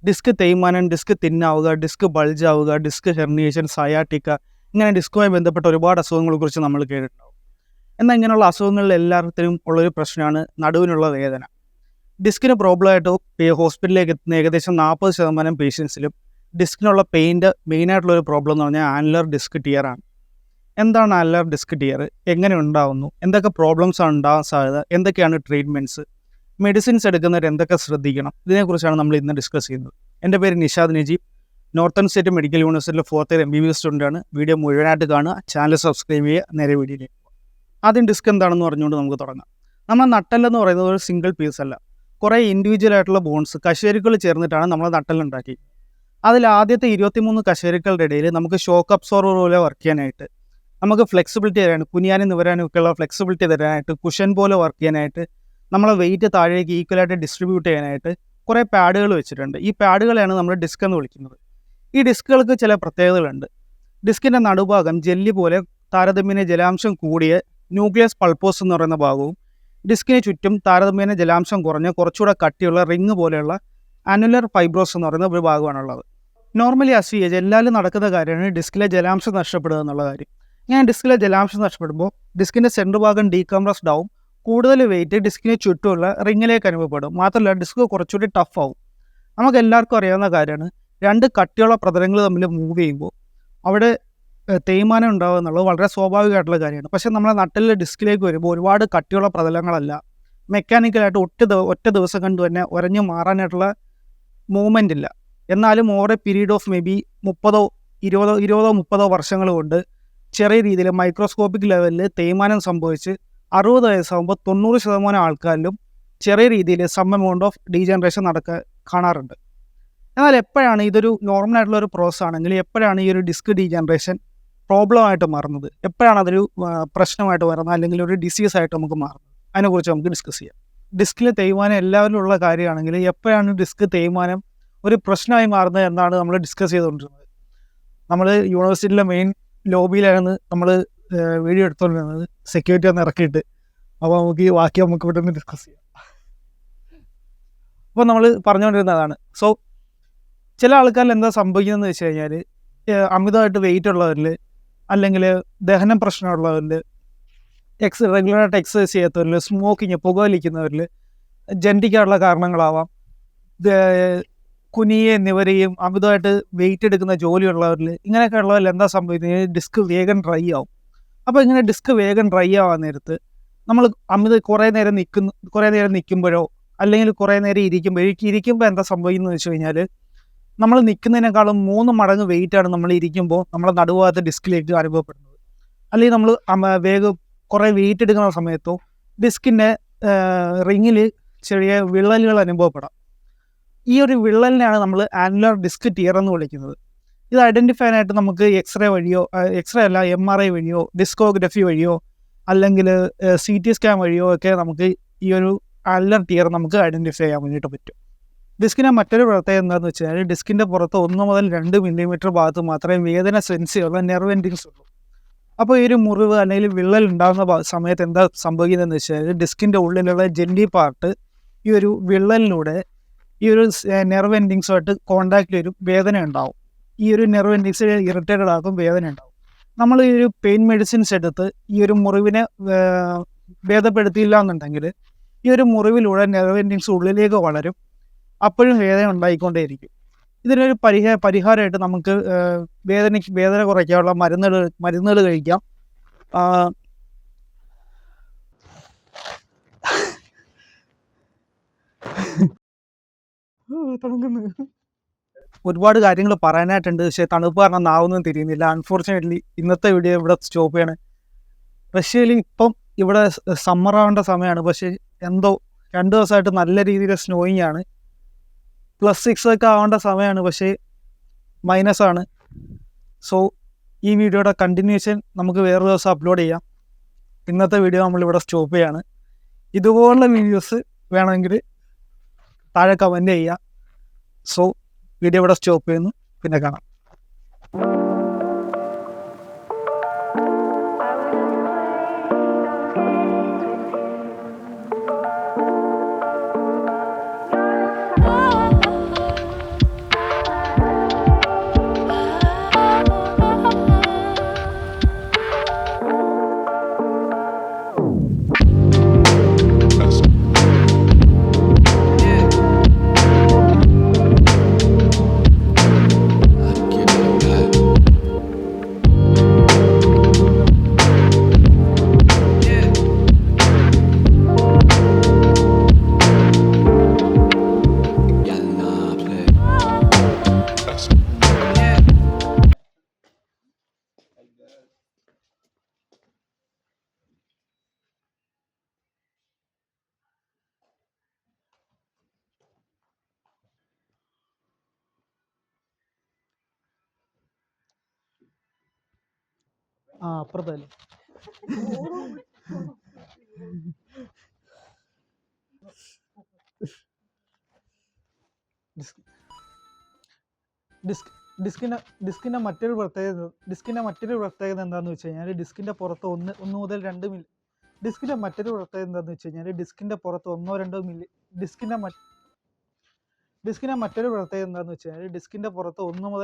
Disk തേയ്മാനം, disk തിന്നാവുക, disc bulge ആവുക, disk herniation, sciatica, ഇങ്ങനെ ഡിസ്കുമായി ബന്ധപ്പെട്ട ഒരുപാട് അസുഖങ്ങളെക്കുറിച്ച് നമ്മൾ കേട്ടിട്ടുണ്ടാവും. എന്നാൽ ഇങ്ങനെയുള്ള അസുഖങ്ങളിൽ എല്ലാത്തിനും ഉള്ളൊരു പ്രശ്നമാണ് നടുവിനുള്ള വേദന. ഡിസ്കിന് പ്രോബ്ലമായിട്ട് ഹോസ്പിറ്റലിലേക്ക് എത്തുന്ന ഏകദേശം 40% പേഷ്യൻസിലും ഡിസ്കിനുള്ള പെയിൻ്റെ മെയിനായിട്ടുള്ളൊരു പ്രോബ്ലം എന്ന് പറഞ്ഞാൽ ആനുലർ ഡിസ്ക് ടിയർ ആണ്. എന്താണ് ആനുലർ ഡിസ്ക് ടിയർ, എങ്ങനെ ഉണ്ടാകുന്നു, എന്തൊക്കെ പ്രോബ്ലംസാണ് ഉണ്ടാകാൻ സാധ്യത, എന്തൊക്കെയാണ് ട്രീറ്റ്മെൻറ്റ്സ്, മെഡിസിൻസ് എടുക്കുന്നവർ എന്തൊക്കെ ശ്രദ്ധിക്കണം, ഇതിനെക്കുറിച്ചാണ് നമ്മൾ ഇന്ന് ഡിസ്കസ് ചെയ്യുന്നത്. എൻ്റെ പേര് Nishad Najeeb, northern state medical യൂണിവേഴ്സിറ്റിയിലെ 4th ഇയർ MBBS സ്റ്റുഡൻ്റാണ്. വീഡിയോ മുഴുവനായിട്ട് കാണുക, ചാനൽ സബ്സ്ക്രൈബ് ചെയ്യുക. നേരെ വീഡിയോയിലേക്ക് പോകാം. ആദ്യം ഡിസ്ക് എന്താണെന്ന് പറഞ്ഞുകൊണ്ട് നമുക്ക് തുടങ്ങാം. നമ്മൾ നട്ടെല്ലെന്ന് പറയുന്നത് ഒരു സിംഗിൾ പീസ് അല്ല, കുറേ ഇൻഡിവിജ്വൽ ആയിട്ടുള്ള ബോൺസ്, കശേരുക്കൾ ചേർന്നിട്ടാണ് നമ്മൾ നട്ടെല്ലുണ്ടാക്കി. അതിൽ ആദ്യത്തെ 23 കശേരുക്കളുടെ ഇടയിൽ നമുക്ക് ഷോക്ക് അബ്സോർവർ പോലെ വർക്ക് ചെയ്യാനായിട്ട്, നമുക്ക് ഫ്ലെക്സിബിലിറ്റി തരാനും കുനിയാനും നിവരാനും ഒക്കെയുള്ള ഫ്ലെക്സിബിലിറ്റി തരാനായിട്ട്, കുഷൻ പോലെ വർക്ക് ചെയ്യാനായിട്ട്, നമ്മളെ വെയിറ്റ് താഴേക്ക് ഈക്വലായിട്ട് ഡിസ്ട്രിബ്യൂട്ട് ചെയ്യാനായിട്ട് കുറേ പാഡുകൾ വെച്ചിട്ടുണ്ട്. ഈ പാഡുകളെയാണ് നമ്മൾ ഡിസ്ക് എന്ന് വിളിക്കുന്നത്. ഈ ഡിസ്കുകൾക്ക് ചില പ്രത്യേകതകളുണ്ട്. ഡിസ്കിൻ്റെ നടുഭാഗം ജെല്ലി പോലെ താരതമ്യേന ജലാംശം കൂടിയ ന്യൂക്ലിയസ് പൾപ്പോസ് എന്ന് പറയുന്ന ഭാഗവും, ഡിസ്കിന് ചുറ്റും താരതമ്യേന ജലാംശം കുറഞ്ഞ് കുറച്ചുകൂടെ കട്ടിയുള്ള റിങ് പോലെയുള്ള ആനുലർ ഫൈബ്രോസ് എന്ന് പറയുന്ന ഒരു ഭാഗമാണുള്ളത്. നോർമലി അസ്വിയേജ് എല്ലാവരും നടക്കുന്ന കാര്യമാണ് ഡിസ്കിലെ ജലാംശം നഷ്ടപ്പെടുക എന്നുള്ള കാര്യം. ഇങ്ങനെ ഡിസ്കിലെ ജലാംശം നഷ്ടപ്പെടുമ്പോൾ ഡിസ്കിൻ്റെ സെൻറ്റർ ഭാഗം ഡീകംപ്രസ്ഡ് ആവും, കൂടുതൽ വെയിറ്റ് ഡിസ്കിന് ചുറ്റുമുള്ള റിങ്ങിലേക്ക് അനുഭവപ്പെടും. മാത്രമല്ല ഡിസ്ക് കുറച്ചുകൂടി ടഫ് ആവും. നമുക്ക് എല്ലാവർക്കും അറിയാവുന്ന കാര്യമാണ്, രണ്ട് കട്ടിയുള്ള പ്രതലങ്ങൾ തമ്മിൽ മൂവ് ചെയ്യുമ്പോൾ അവിടെ തേയ്മാനം ഉണ്ടാവുക എന്നുള്ളത് വളരെ സ്വാഭാവികമായിട്ടുള്ള കാര്യമാണ്. പക്ഷേ നമ്മളെ നട്ടിലെ ഡിസ്കിലേക്ക് വരുമ്പോൾ ഒരുപാട് കട്ടിയുള്ള പ്രതലങ്ങളല്ല, മെക്കാനിക്കലായിട്ട് ഒറ്റ ദിവസം കൊണ്ട് തന്നെ ഉരഞ്ഞു മാറാനായിട്ടുള്ള മൂവ്മെൻ്റ് ഇല്ല. എന്നാലും over A period of may be 20-30 വർഷങ്ങൾ കൊണ്ട് ചെറിയ രീതിയിൽ മൈക്രോസ്കോപ്പിക് ലെവലിൽ തേയ്മാനം സംഭവിച്ച് 60 വയസ്സാകുമ്പോൾ 90% ആൾക്കാരിലും ചെറിയ രീതിയിൽ സം എമൗണ്ട് ഓഫ് ഡീജനറേഷൻ കാണാറുണ്ട്. എന്നാൽ എപ്പോഴാണ് ഇതൊരു നോർമലായിട്ടുള്ള ഒരു പ്രോസസ് ആണെങ്കിൽ എപ്പോഴാണ് ഈ ഒരു ഡിസ്ക് ഡീജനറേഷൻ പ്രോബ്ലമായിട്ട് മാറുന്നത്, എപ്പോഴാണ് അതൊരു പ്രശ്നമായിട്ട് വരുന്നത്, അല്ലെങ്കിൽ ഒരു ഡിസീസായിട്ട് നമുക്ക് മാറുന്നത്, അതിനെക്കുറിച്ച് നമുക്ക് ഡിസ്കസ് ചെയ്യാം. ഡിസ്കിൽ തേയ്മാനം എല്ലാവരും ഉള്ള കാര്യമാണെങ്കിൽ എപ്പോഴാണ് ഡിസ്ക് തേയ്മാനം ഒരു പ്രശ്നമായി മാറുന്നത് എന്നാണ് നമ്മൾ ഡിസ്കസ് ചെയ്തുകൊണ്ടിരുന്നത്. നമ്മൾ യൂണിവേഴ്സിറ്റിയിലെ മെയിൻ ലോബിയിലാണ് നമ്മൾ വീഡിയോ എടുത്തുകൊണ്ടിരുന്നത്, സെക്യൂരിറ്റി ഒന്ന് ഇറക്കിയിട്ട്. അപ്പോൾ നമുക്ക് ഈ വാക്യം നമുക്ക് ഇവിടെ നിന്ന് ഡിസ്കസ് ചെയ്യാം. അപ്പോൾ നമ്മൾ പറഞ്ഞുകൊണ്ടിരുന്നതാണ്. സോ ചില ആൾക്കാരിൽ എന്താ സംഭവിക്കുന്നതെന്ന് വെച്ച് കഴിഞ്ഞാൽ, അമിതമായിട്ട് വെയിറ്റ് ഉള്ളവരിൽ, അല്ലെങ്കിൽ ദഹനം പ്രശ്നമുള്ളവരിൽ, റെഗുലറായിട്ട് എക്സസൈസ് ചെയ്യാത്തവരിൽ, സ്മോക്കിങ് പുകവലിക്കുന്നവരിൽ, ജനറ്റിക്കായിട്ടുള്ള കാരണങ്ങളാവാം, കുനിയെ നിവരെയും അമിതമായിട്ട് വെയിറ്റ് എടുക്കുന്ന ജോലിയുള്ളവരിൽ, ഇങ്ങനെയൊക്കെ ഉള്ളവരിൽ എന്താ സംഭവിക്കുന്നത്, ഡിസ്ക് വേഗം ഡ്രൈ ആവും. അപ്പോൾ ഇങ്ങനെ ഡിസ്ക് വേഗം ഡ്രൈ ആവാൻ നേരത്ത് നമ്മൾ കുറേ നേരം നിൽക്കുമ്പോഴോ അല്ലെങ്കിൽ കുറേ നേരം ഇരിക്കുമ്പോൾ എന്താ സംഭവിക്കുന്നത് വെച്ച് കഴിഞ്ഞാൽ, നമ്മൾ നിൽക്കുന്നതിനേക്കാളും 3 മടങ്ങ് വെയിറ്റാണ് നമ്മൾ ഇരിക്കുമ്പോൾ നമ്മുടെ നടുഭാഗത്ത് ഡിസ്കിലേക്ക് അനുഭവപ്പെടുന്നത്. അല്ലെങ്കിൽ നമ്മൾ വേഗം കുറേ വെയിറ്റ് എടുക്കുന്ന സമയത്തോ ഡിസ്കിൻ്റെ റിങ്ങിൽ ചെറിയ വിള്ളലുകൾ അനുഭവപ്പെടാം. ഈ ഒരു വിള്ളലിനെയാണ് നമ്മൾ ആനുലർ ഡിസ്ക് ടിയർ എന്ന് വിളിക്കുന്നത്. ഇത് ഐഡൻറ്റിഫൈ ആയിട്ട് നമുക്ക് എക്സ്റേ അല്ല MRI വഴിയോ ഡിസ്കോഗ്രഫി വഴിയോ അല്ലെങ്കിൽ CT സ്കാൻ വഴിയോ ഒക്കെ നമുക്ക് ഈ ഒരു ആനുലർ ടിയർ നമുക്ക് ഐഡൻറ്റിഫൈ ചെയ്യാൻ വേണ്ടിയിട്ട് പറ്റും. ഡിസ്കിൻ്റെ മറ്റൊരു പ്രത്യേകത എന്താണെന്ന് വെച്ച് കഴിഞ്ഞാൽ, ഡിസ്കിൻ്റെ പുറത്ത് 1 മുതൽ 2 മില്ലിമീറ്റർ ഭാഗത്ത് മാത്രമേ വേദന സെൻസ് ചെയ്യുന്ന നെർവ് എൻഡിങ്സ് ഉള്ളൂ. അപ്പോൾ ഈ ഒരു മുറിവ് അല്ലെങ്കിൽ വിള്ളൽ ഉണ്ടാകുന്ന സമയത്ത് എന്താ സംഭവിക്കുന്നതെന്ന് വെച്ച് കഴിഞ്ഞാൽ, ഡിസ്കിൻ്റെ ഉള്ളിലുള്ള ജെല്ലി പാർട്ട് ഈ ഒരു വിള്ളലിലൂടെ ഈ ഒരു നെർവ് എൻഡിങ്സുമായിട്ട് കോണ്ടാക്റ്റിൽ വരും, വേദന ഉണ്ടാവും. ഈ ഒരു നെർവ് എൻഡിങ്സ് ഇറിറ്റേറ്റഡ് ആകും, വേദന ഉണ്ടാവും. നമ്മൾ ഈ ഒരു പെയിൻ മെഡിസിൻസ് എടുത്ത് ഈ ഒരു മുറിവിനെ ഭേദപ്പെടുത്തിയില്ല എന്നുണ്ടെങ്കിൽ ഈ ഒരു മുറിവിലൂടെ നെർവ് എൻഡിങ്സ് ഉള്ളിലേക്ക് വളരും, അപ്പോഴും വേദന ഉണ്ടായിക്കൊണ്ടേയിരിക്കും. ഇതിനൊരു പരിഹാരമായിട്ട് നമുക്ക് വേദന കുറയ്ക്കാനുള്ള മരുന്നുകൾ കഴിക്കാം. ഒരുപാട് കാര്യങ്ങൾ പറയാനായിട്ടുണ്ട്, പക്ഷേ തണുപ്പ് കാരണം നാവൊന്നും തിരിയുന്നില്ല. അൺഫോർച്ചുനേറ്റ്ലി ഇന്നത്തെ വീഡിയോ ഇവിടെ സ്റ്റോപ്പ് ചെയ്യണം. റഷ്യയിൽ ഇപ്പം ഇവിടെ സമ്മർ ആവേണ്ട സമയമാണ്, പക്ഷേ എന്തോ 2 ദിവസമായിട്ട് നല്ല രീതിയിൽ സ്നോയിങ് ആണ്. +6 ഒക്കെ ആവേണ്ട സമയമാണ്, പക്ഷേ മൈനസാണ്. സോ ഈ വീഡിയോയുടെ കണ്ടിന്യൂഷൻ നമുക്ക് വേറൊരു ദിവസം അപ്ലോഡ് ചെയ്യാം. ഇന്നത്തെ വീഡിയോ നമ്മളിവിടെ സ്റ്റോപ്പ് ചെയ്യാണ്. ഇതുപോലുള്ള വീഡിയോസ് വേണമെങ്കിൽ താഴെ കമൻറ്റ് ചെയ്യുക. സോ വീഡിയോ ഇവിടെ സ്റ്റോപ്പ് ചെയ്യുന്നു, പിന്നെ കാണാം. ആ അപ്പുറത്തല്ലേ. ഡിസ്ക് ഡിസ്ക് ഡിസ്കിന്റെ മറ്റൊരു പ്രത്യേകത എന്താണെന്ന് വെച്ച് കഴിഞ്ഞാൽ ഡിസ്കിന്റെ പുറത്ത് ഒന്ന് മുതൽ 2 മില്ലി. ഡിസ്കിന്റെ മറ്റൊരു പ്രത്യേകത എന്താണെന്ന് വെച്ച് കഴിഞ്ഞാൽ ഡിസ്കിന്റെ പുറത്ത് 1-2 മില്ലി. ഡിസ്കിന്റെ മറ്റൊരു പ്രത്യേകത എന്താണെന്ന് വെച്ച് കഴിഞ്ഞാൽ ഡിസ്കിന്റെ പുറത്ത് 1 മുതൽ